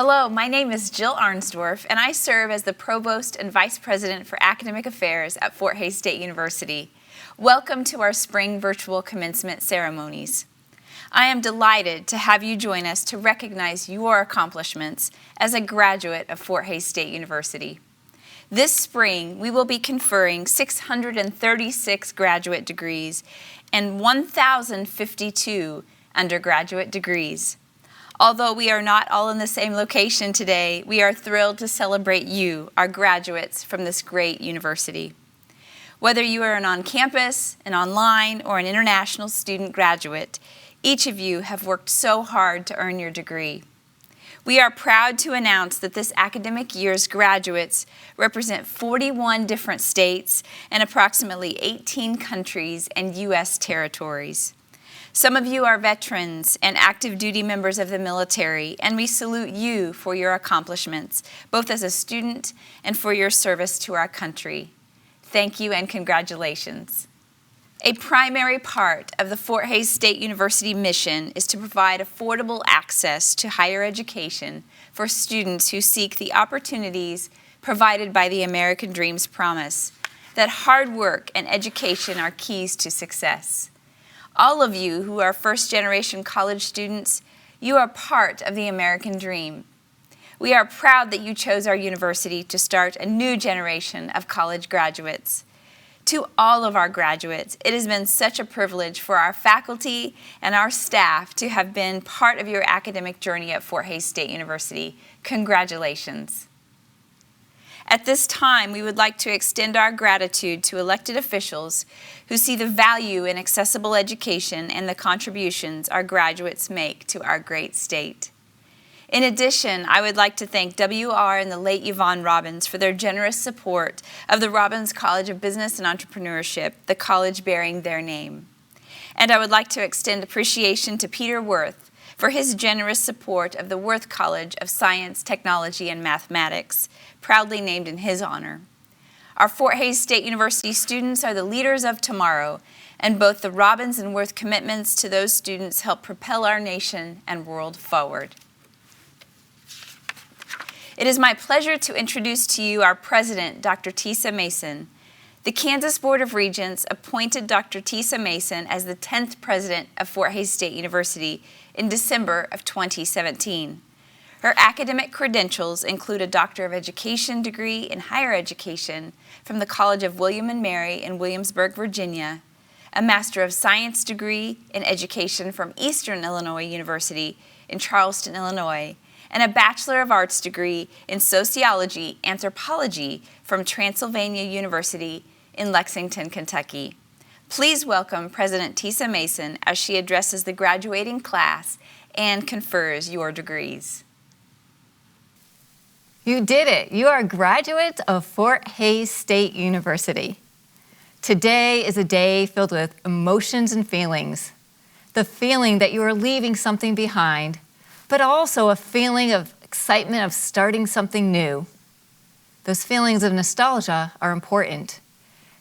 Hello, my name is Jill Arnsdorf, and I serve as the Provost and Vice President for Academic Affairs at Fort Hays State University. Welcome to our spring virtual commencement ceremonies. I am delighted to have you join us to recognize your accomplishments as a graduate of Fort Hays State University. This spring, we will be conferring 636 graduate degrees and 1,052 undergraduate degrees. Although we are not all in the same location today, we are thrilled to celebrate you, our graduates from this great university. Whether you are an on-campus, an online, or an international student graduate, each of you have worked so hard to earn your degree. We are proud to announce that this academic year's graduates represent 41 different states and approximately 18 countries and U.S. territories. Some of you are veterans and active duty members of the military, and we salute you for your accomplishments, both as a student and for your service to our country. Thank you and congratulations. A primary part of the Fort Hays State University mission is to provide affordable access to higher education for students who seek the opportunities provided by the American Dream's promise, that hard work and education are keys to success. All of you who are first-generation college students, you are part of the American Dream. We are proud that you chose our university to start a new generation of college graduates. To all of our graduates, it has been such a privilege for our faculty and our staff to have been part of your academic journey at Fort Hays State University. Congratulations. At this time, we would like to extend our gratitude to elected officials who see the value in accessible education and the contributions our graduates make to our great state. In addition, I would like to thank WR and the late Yvonne Robbins for their generous support of the Robbins College of Business and Entrepreneurship, the college bearing their name. And I would like to extend appreciation to Peter Worth for his generous support of the Worth College of Science, Technology, and Mathematics, proudly named in his honor. Our Fort Hays State University students are the leaders of tomorrow, and both the Robbins and Worth commitments to those students help propel our nation and world forward. It is my pleasure to introduce to you our president, Dr. Tisa Mason. The Kansas Board of Regents appointed Dr. Tisa Mason as the 10th president of Fort Hays State University in December of 2017. Her academic credentials include a Doctor of Education degree in higher education from the College of William and Mary in Williamsburg, Virginia, a Master of Science degree in education from Eastern Illinois University in Charleston, Illinois, and a Bachelor of Arts degree in Sociology Anthropology from Transylvania University in Lexington, Kentucky. Please welcome President Tisa Mason as she addresses the graduating class and confers your degrees. You did it. You are graduates of Fort Hays State University. Today is a day filled with emotions and feelings. The feeling that you are leaving something behind, but also a feeling of excitement of starting something new. Those feelings of nostalgia are important.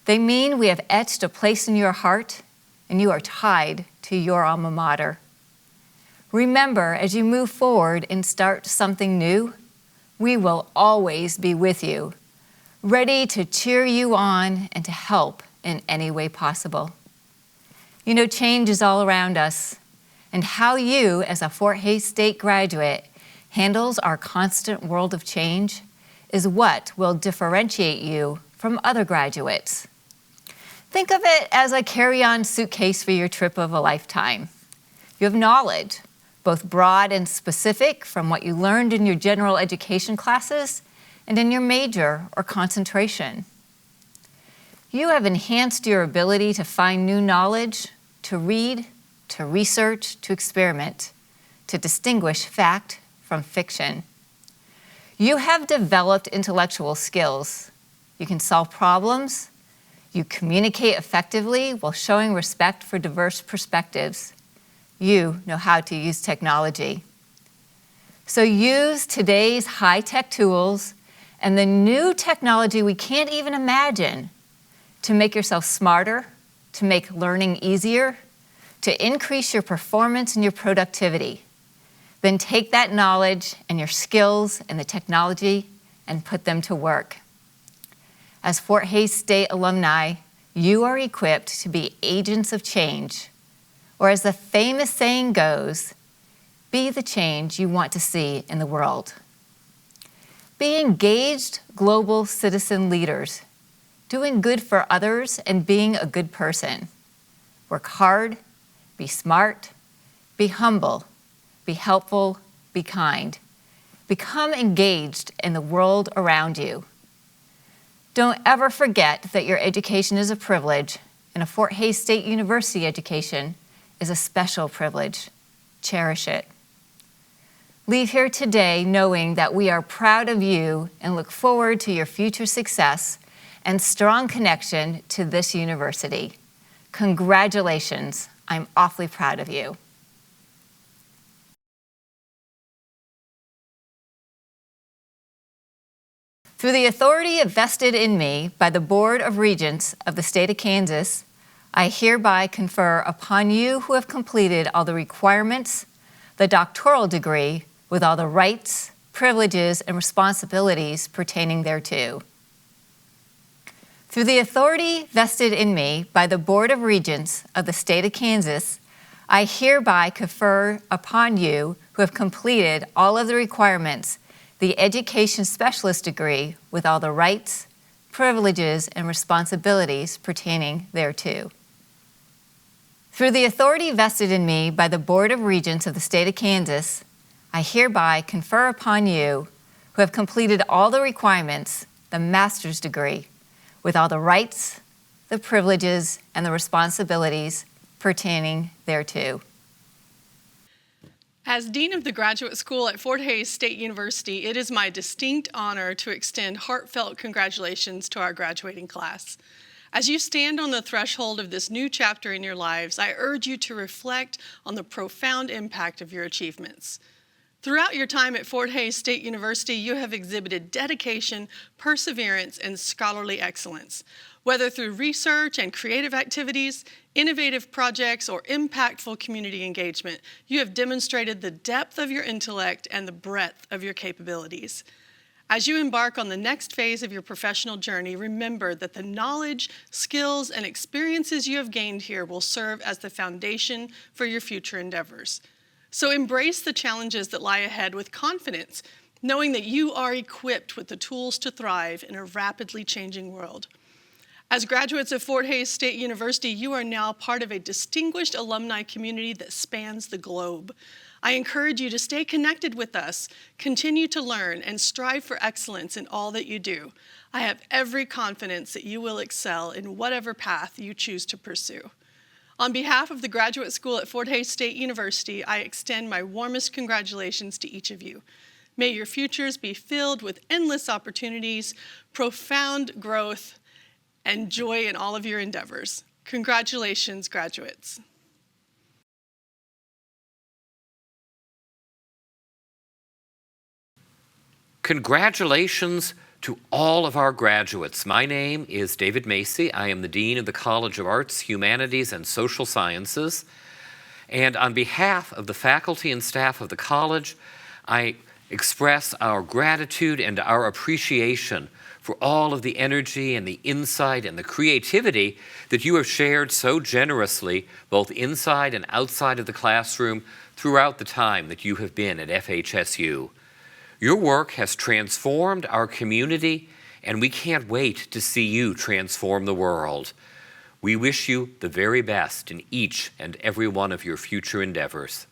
They mean we have etched a place in your heart and you are tied to your alma mater. Remember, as you move forward and start something new, we will always be with you, ready to cheer you on and to help in any way possible. You know, change is all around us, and how you, as a Fort Hays State graduate, handles our constant world of change is what will differentiate you from other graduates. Think of it as a carry-on suitcase for your trip of a lifetime. You have knowledge, both broad and specific from what you learned in your general education classes and in your major or concentration. You have enhanced your ability to find new knowledge, to read, to research, to experiment, to distinguish fact from fiction. You have developed intellectual skills. You can solve problems. You communicate effectively while showing respect for diverse perspectives. You know how to use technology. So use today's high-tech tools and the new technology we can't even imagine to make yourself smarter, to make learning easier, to increase your performance and your productivity. Then take that knowledge and your skills and the technology and put them to work. As Fort Hays State alumni, you are equipped to be agents of change, or as the famous saying goes, be the change you want to see in the world. Be engaged global citizen leaders, doing good for others and being a good person. Work hard, be smart, be humble, be helpful, be kind. Become engaged in the world around you. Don't ever forget that your education is a privilege, and a Fort Hays State University education is a special privilege. Cherish it. Leave here today knowing that we are proud of you and look forward to your future success and strong connection to this university. Congratulations. I'm awfully proud of you. Through the authority vested in me by the Board of Regents of the state of Kansas, I hereby confer upon you who have completed all the requirements, the doctoral degree with all the rights, privileges, and responsibilities pertaining thereto. Through the authority vested in me by the Board of Regents of the state of Kansas, I hereby confer upon you who have completed all of the requirements the Education Specialist degree with all the rights, privileges, and responsibilities pertaining thereto. Through the authority vested in me by the Board of Regents of the state of Kansas, I hereby confer upon you who have completed all the requirements the Master's degree with all the rights, the privileges, and the responsibilities pertaining thereto. As Dean of the Graduate School at Fort Hays State University, it is my distinct honor to extend heartfelt congratulations to our graduating class. As you stand on the threshold of this new chapter in your lives, I urge you to reflect on the profound impact of your achievements. Throughout your time at Fort Hays State University, you have exhibited dedication, perseverance, and scholarly excellence. Whether through research and creative activities, innovative projects, or impactful community engagement, you have demonstrated the depth of your intellect and the breadth of your capabilities. As you embark on the next phase of your professional journey, remember that the knowledge, skills, and experiences you have gained here will serve as the foundation for your future endeavors. So embrace the challenges that lie ahead with confidence, knowing that you are equipped with the tools to thrive in a rapidly changing world. As graduates of Fort Hays State University, you are now part of a distinguished alumni community that spans the globe. I encourage you to stay connected with us, continue to learn, and strive for excellence in all that you do. I have every confidence that you will excel in whatever path you choose to pursue. On behalf of the Graduate School at Fort Hays State University, I extend my warmest congratulations to each of you. May your futures be filled with endless opportunities, profound growth, and joy in all of your endeavors. Congratulations, graduates. Congratulations to all of our graduates. My name is David Macy. I am the Dean of the College of Arts, Humanities, and Social Sciences. And on behalf of the faculty and staff of the college, I express our gratitude and our appreciation for all of the energy and the insight and the creativity that you have shared so generously, both inside and outside of the classroom, throughout the time that you have been at FHSU. Your work has transformed our community, and we can't wait to see you transform the world. We wish you the very best in each and every one of your future endeavors.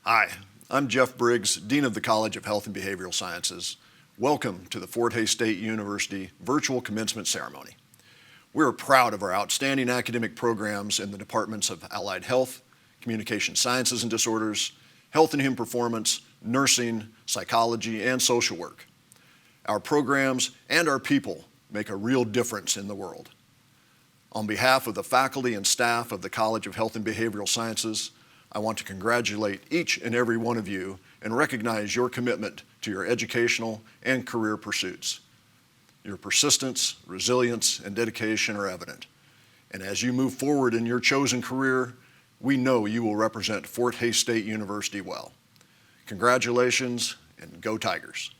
Hi, I'm Jeff Briggs, Dean of the College of Health and Behavioral Sciences. Welcome to the Fort Hays State University virtual commencement ceremony. We are proud of our outstanding academic programs in the departments of Allied Health, Communication Sciences and Disorders, Health and Human Performance, Nursing, Psychology, and Social Work. Our programs and our people make a real difference in the world. On behalf of the faculty and staff of the College of Health and Behavioral Sciences, I want to congratulate each and every one of you and recognize your commitment to your educational and career pursuits. Your persistence, resilience, and dedication are evident. And as you move forward in your chosen career, we know you will represent Fort Hays State University well. Congratulations, and go Tigers.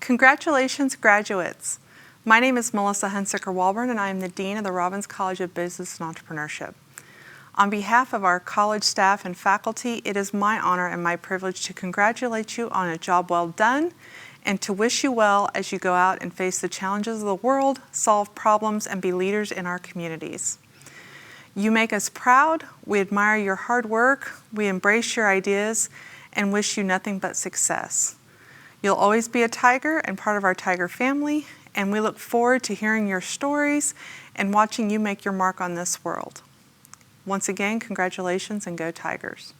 Congratulations, graduates. My name is Melissa Hunsaker-Walburn, and I am the Dean of the Robbins College of Business and Entrepreneurship. On behalf of our college staff and faculty, it is my honor and my privilege to congratulate you on a job well done and to wish you well as you go out and face the challenges of the world, solve problems, and be leaders in our communities. You make us proud, we admire your hard work, we embrace your ideas, and wish you nothing but success. You'll always be a Tiger and part of our Tiger family, and we look forward to hearing your stories and watching you make your mark on this world. Once again, congratulations and go Tigers.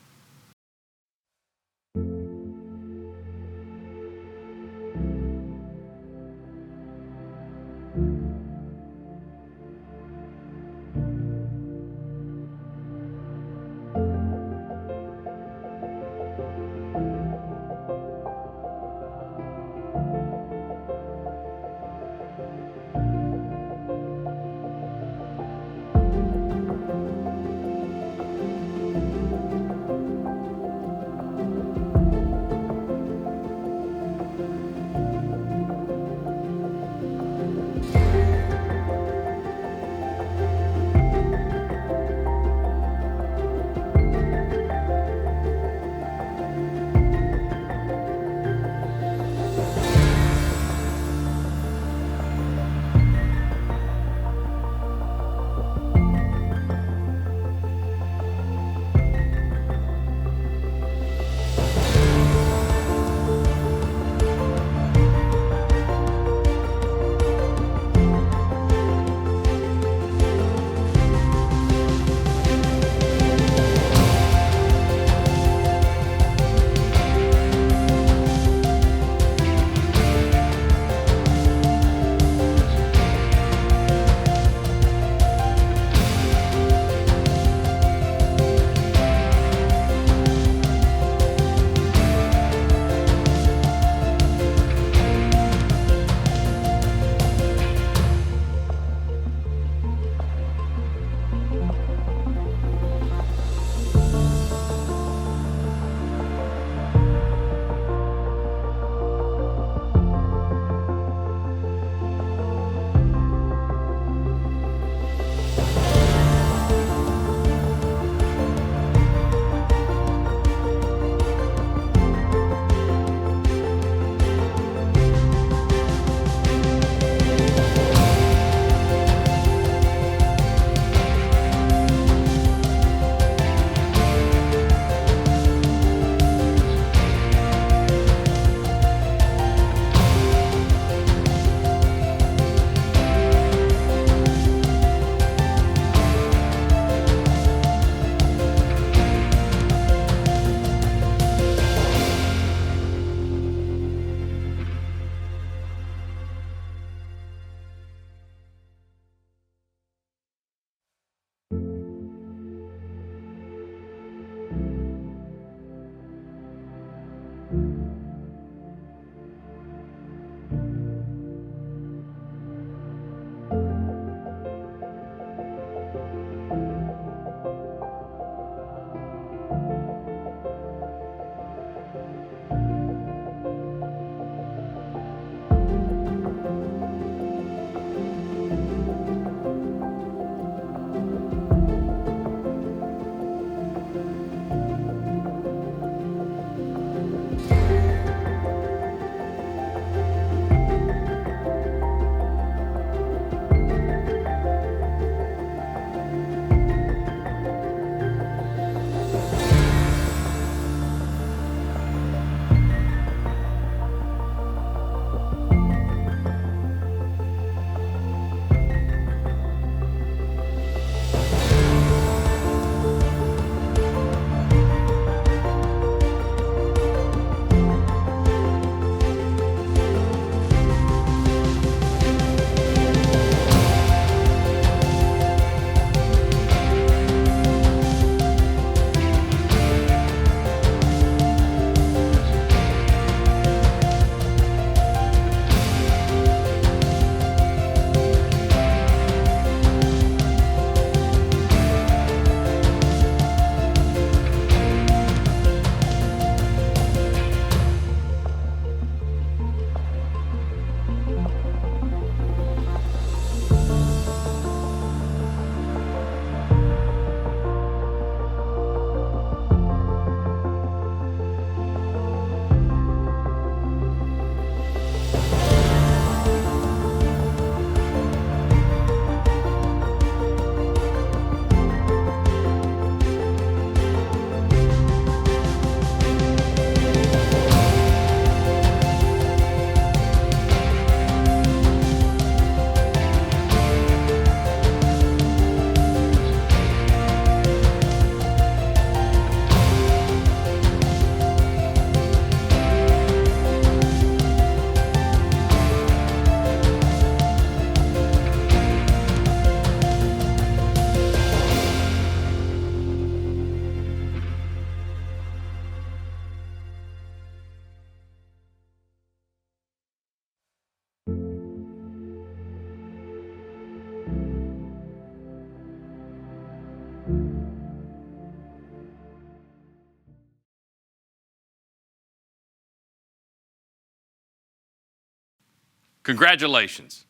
Congratulations.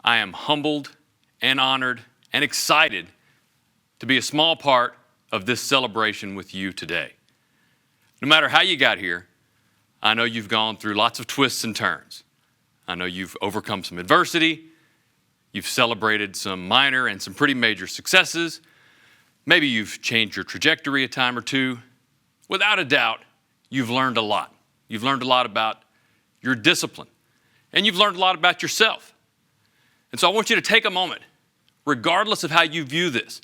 I am humbled and honored and excited to be a small part of this celebration with you today. No matter how you got here, I know you've gone through lots of twists and turns. I know you've overcome some adversity. You've celebrated some minor and some pretty major successes. Maybe you've changed your trajectory a time or two. Without a doubt, you've learned a lot. You've learned a lot about your discipline, and you've learned a lot about yourself. And so I want you to take a moment, regardless of how you view this,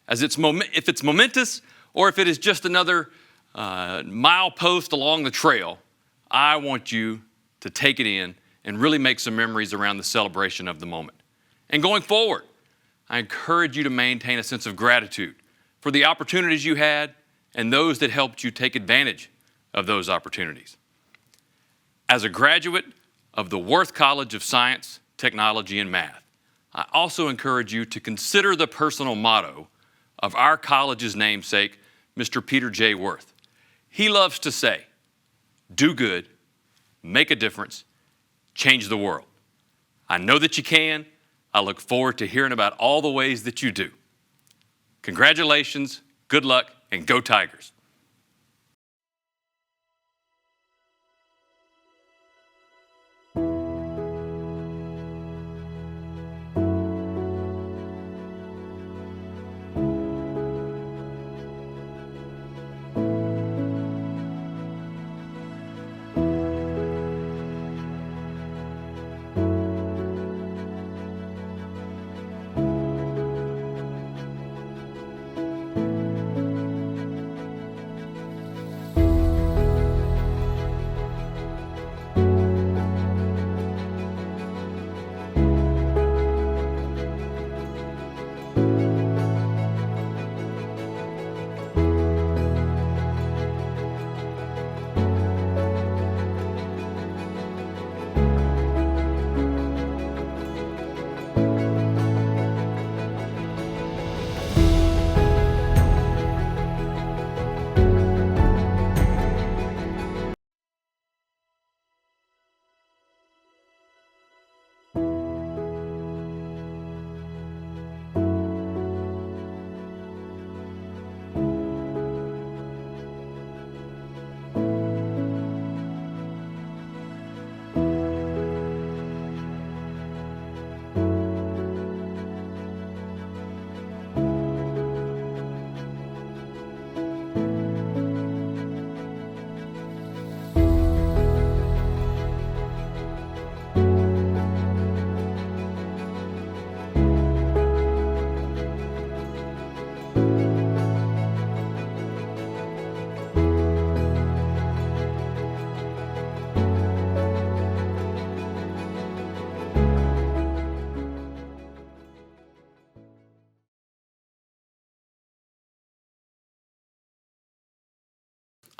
as if it's momentous or if it is just another milepost along the trail. I want you to take it in and really make some memories around the celebration of the moment. And going forward, I encourage you to maintain a sense of gratitude for the opportunities you had and those that helped you take advantage of those opportunities. As a graduate of the Worth College of Science, Technology, and Math, I also encourage you to consider the personal motto of our college's namesake, Mr. Peter J. Worth. He loves to say, do good, make a difference, change the world. I know that you can. I look forward to hearing about all the ways that you do. Congratulations, good luck, and go Tigers.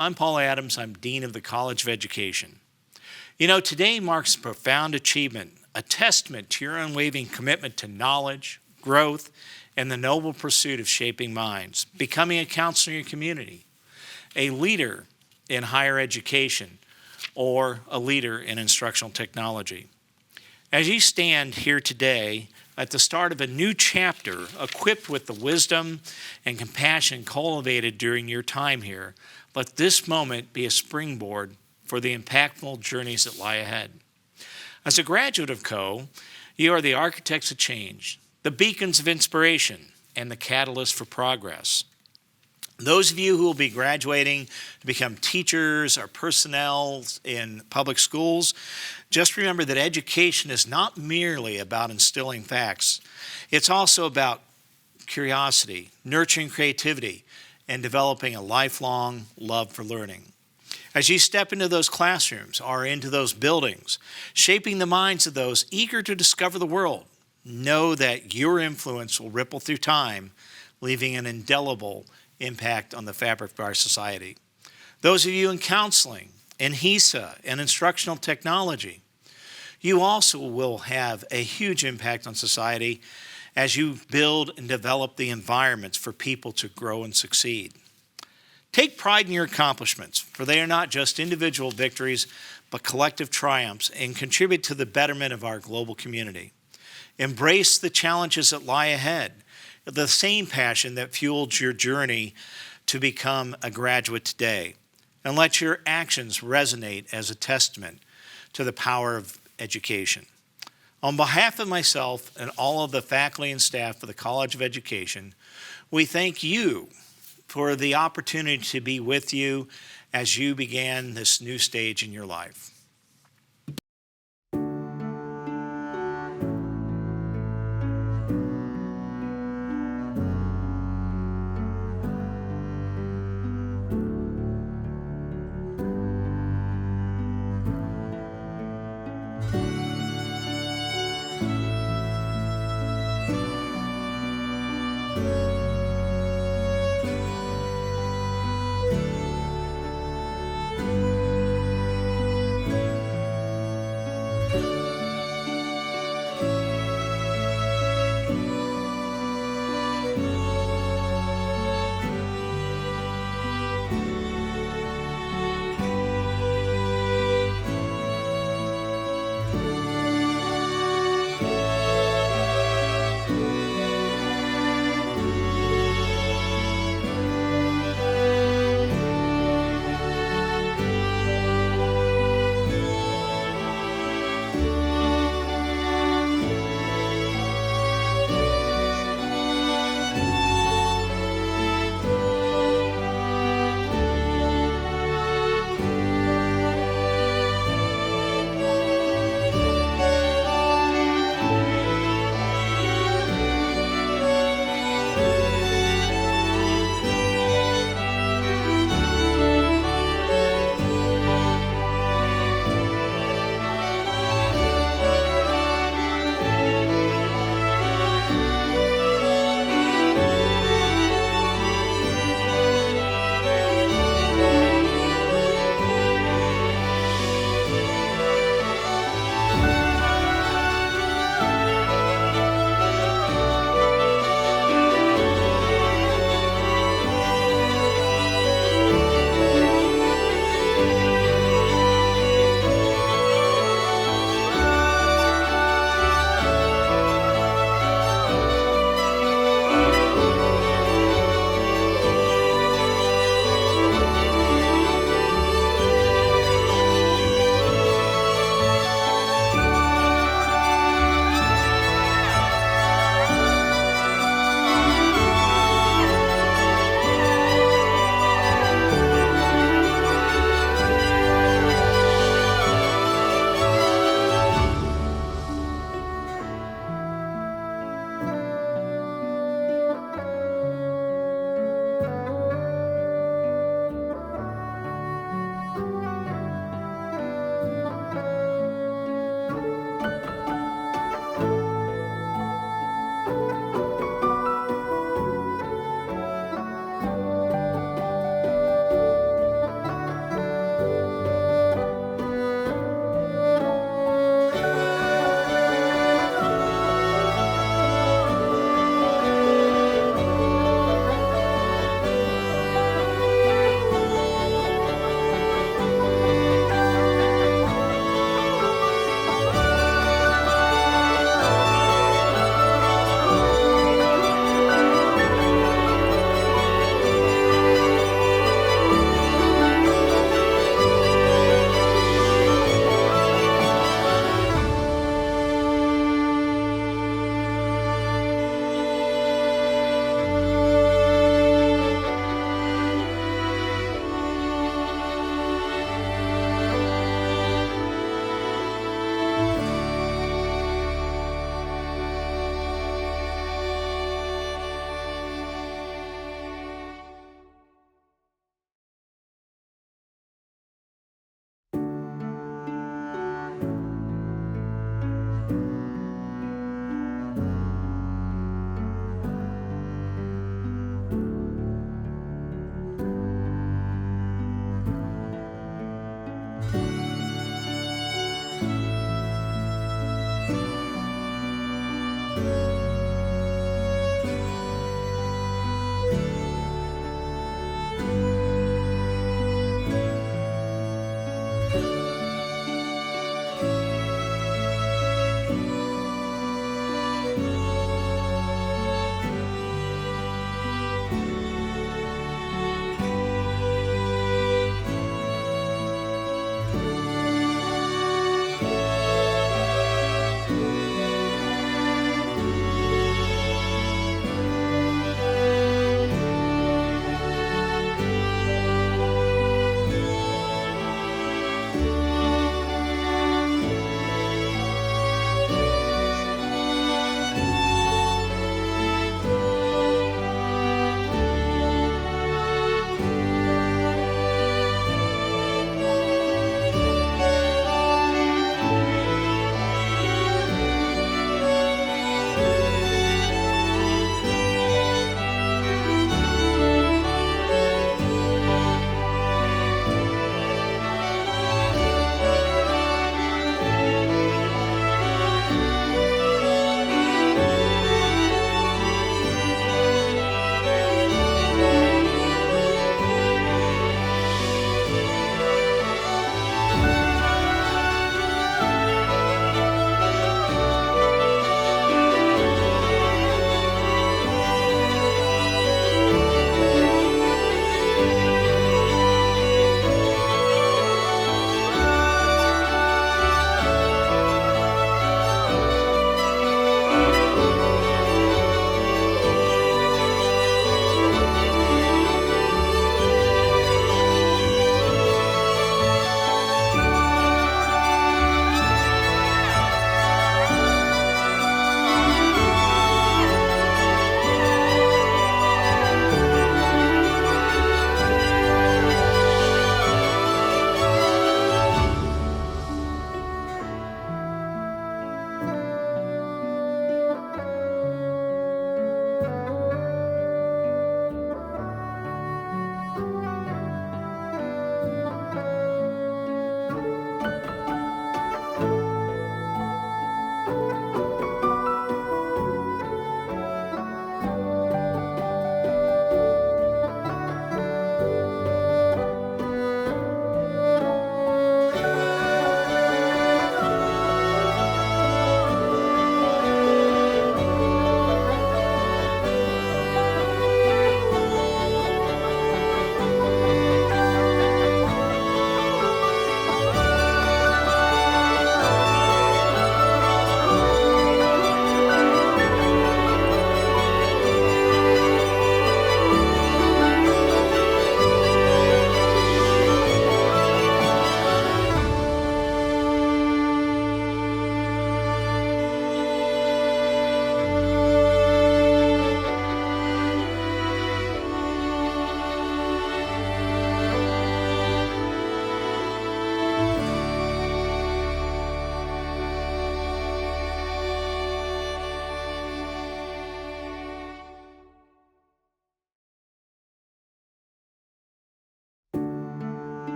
I'm Paul Adams. I'm Dean of the College of Education. You know, today marks a profound achievement, a testament to your unwavering commitment to knowledge, growth, and the noble pursuit of shaping minds, becoming a counselor in your community, a leader in higher education, or a leader in instructional technology. As you stand here today at the start of a new chapter, equipped with the wisdom and compassion cultivated during your time here, let this moment be a springboard for the impactful journeys that lie ahead. As a graduate of CO, you are the architects of change, the beacons of inspiration, and the catalyst for progress. Those of you who will be graduating to become teachers or personnel in public schools, just remember that education is not merely about instilling facts. It's also about curiosity, nurturing creativity, and developing a lifelong love for learning. As you step into those classrooms or into those buildings, shaping the minds of those eager to discover the world, know that your influence will ripple through time, leaving an indelible impact on the fabric of our society. Those of you in counseling, in HESA, and instructional technology, you also will have a huge impact on society as you build and develop the environments for people to grow and succeed. Take pride in your accomplishments, for they are not just individual victories, but collective triumphs, and contribute to the betterment of our global community. Embrace the challenges that lie ahead, the same passion that fueled your journey to become a graduate today, and let your actions resonate as a testament to the power of education. On behalf of myself and all of the faculty and staff of the College of Education, we thank you for the opportunity to be with you as you began this new stage in your life.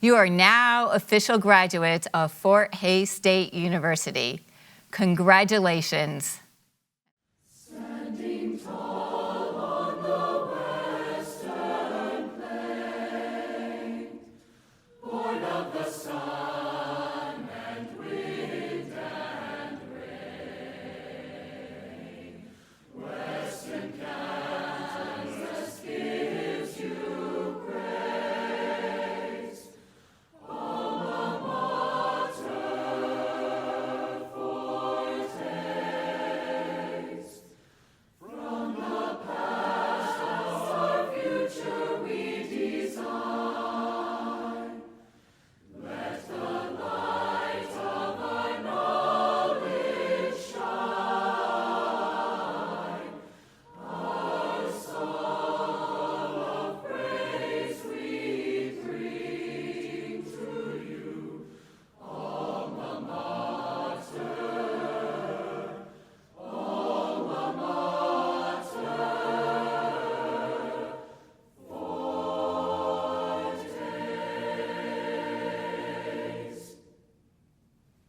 You are now official graduates of Fort Hays State University. Congratulations.